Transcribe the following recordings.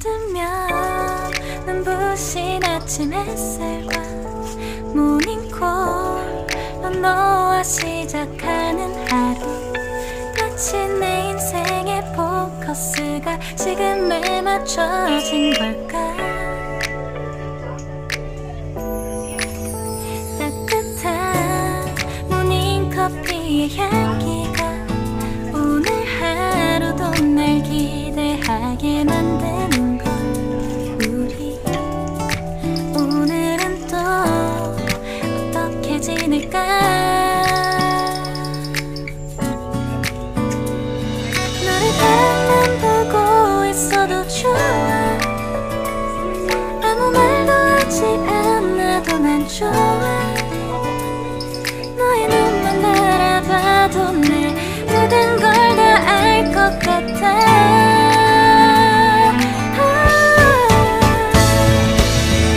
뜨면 눈부신 아침 햇살과 모닝콜로 너와 시작하는 하루, 마치 내 인생의 포커스가 지금에 맞춰진 걸까. 따뜻한 모닝커피의 향기가 오늘 하루도 날 기대하게 만드는 걸. 우리 오늘은 또 어떻게 지낼까. 너를 가만 보고 있어도 좋아. 아무 말도 하지 않아도 난 좋아. 너의 눈만 바라봐도 내 모든 걸 다 알 것 같아.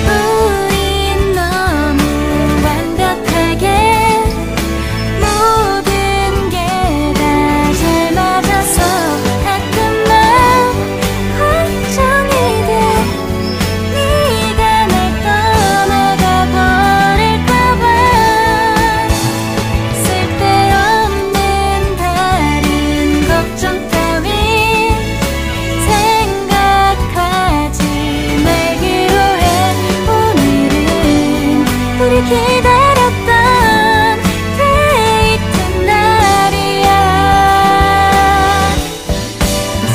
우린 너무 완벽하게 모든 게 다 잘 맞아서 가끔만 걱정이 돼. 네가 날 떠나가 버릴까봐. 쓸데없는 다른 걱정 따윈 생각하지 말기로 해. 오늘은 우리 기다렸던 데이트 날이야.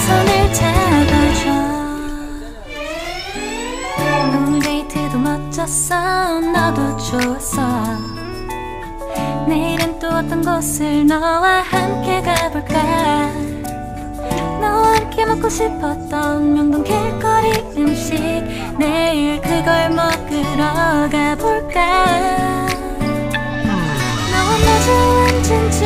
손을 잡아줘. 오늘 데이트도 멋졌어. 너도 좋았어. 내일은 또 어떤 곳을 너와 함께 가볼까. 너와 함께 먹고 싶었던 명동 길거리 음식, 내일 그걸 먹으러 가볼까. 너와 마주 앉은 집